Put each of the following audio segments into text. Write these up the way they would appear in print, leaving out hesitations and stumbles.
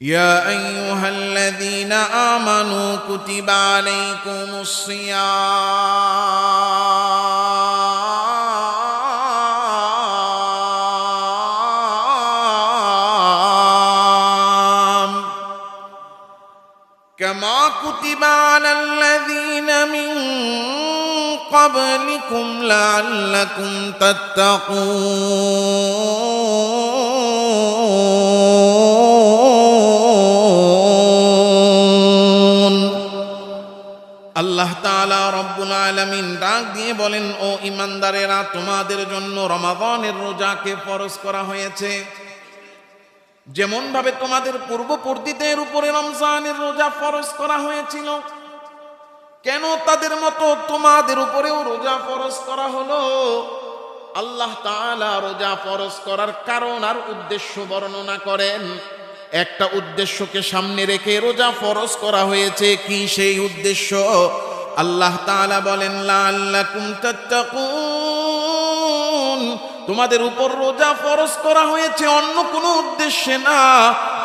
يا أيها الذين آمنوا كتب عليكم الصيام كما كتب على الذين من قبلكم لعلكم تتقون আল্লাহ তাআলা রব্বুল আলামিন ডাক দিয়ে বলেন, ও ঈমানদারেরা, তোমাদের জন্য রমাদানের রোজাকে ফরজ করা হয়েছে, যেমন ভাবে তোমাদের পূর্ববর্তীদের উপরে রমজানের রোজা ফরজ করা হয়েছিল। কেন তাদের মতো তোমাদের উপরেও রোজা ফরজ করা হলো? আল্লাহ তাআলা রোজা ফরজ করার কারণ আর উদ্দেশ্য বর্ণনা করেন। একটা উদ্দেশ্যকে সামনে রেখে রোজা ফরজ করা হয়েছে। কি সেই উদ্দেশ্য? আল্লাহ তাআলা বলেন, লাআল্লাকুম তাত্তাকুন, তোমাদের উপর রোজা ফরজ করা হয়েছে অন্য কোনো উদ্দেশ্যে না।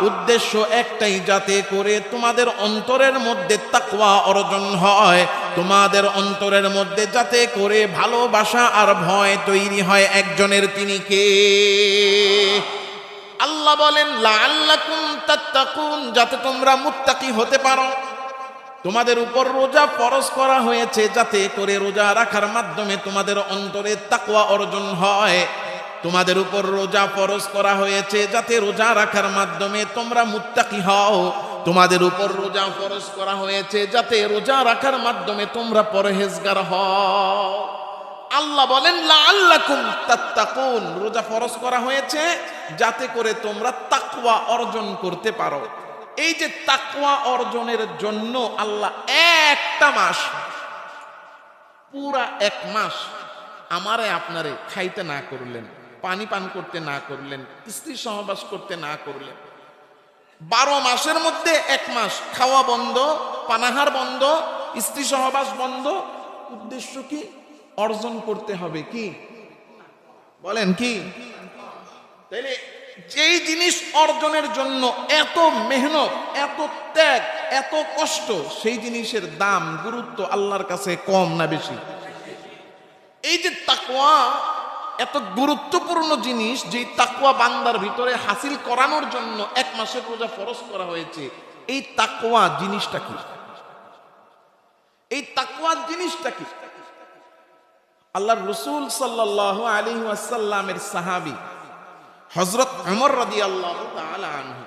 উদ্দেশ্য একটাই, যাতে করে তোমাদের অন্তরের মধ্যে তাকওয়া অর্জন হয়, তোমাদের অন্তরের মধ্যে যাতে করে ভালোবাসা আর ভয় তৈরি হয় একজনের, তিনি কে? আল্লাহ বলেন লাআল্লাকুম তাত্তাকুন, যাতে তোমরা মুত্তাকি হতে পারো। তোমাদের উপর রোজা ফরজ করা হয়েছে যাতে করে রোজা রাখার মাধ্যমে তোমাদের অন্তরে তাকওয়া অর্জন হয়। তোমাদের উপর রোজা ফরজ করা হয়েছে যাতে রোজা রাখার মাধ্যমে তোমরা মুত্তাকি হও। তোমাদের উপর রোজা ফরজ করা হয়েছে যাতে রোজা রাখার মাধ্যমে তোমরা পরহেজগার হও। আল্লাহ বলেন লাআল্লাকুম তাত্তাকুন, রোজা ফরজ করা হয়েছে যাতে করে তোমরা তাকওয়া অর্জন করতে পারো। এই যে তাকওয়া অর্জনের জন্য আল্লাহ একটা মাস, পুরা এক মাস আমারে আপনারে খাইতে না করলেন, পানি পান করতে না করলেন, স্ত্রী সহবাস করতে না করলেন। 12 মাসের মধ্যে এক মাস খাওয়া বন্ধ, পানাহার বন্ধ, স্ত্রী সহবাস বন্ধ। উদ্দেশ্য কি? অর্জন করতে হবে কি? বলেন কি? তাইলে যেই জিনিস অর্জনের জন্য এত মেহনত, এত ত্যাগ, এত কষ্ট, সেই জিনিসের দাম, গুরুত্ব আল্লাহর কাছে কম না বেশি? এই যে তাকওয়া এত গুরুত্বপূর্ণ জিনিস, যেই তাকওয়া বান্দার ভিতরে হাসিল করানোর জন্য এক মাসের রোজা ফরজ করা হয়েছে। এই তাকওয়া জিনিসটা কি? এই তাকওয়া জিনিসটা কি? আল্লাহর রাসূল সাল্লাল্লাহু আলাইহি ওয়াসাল্লামের সাহাবী হযরত ওমর রাদিয়াল্লাহু তাআলা আনহু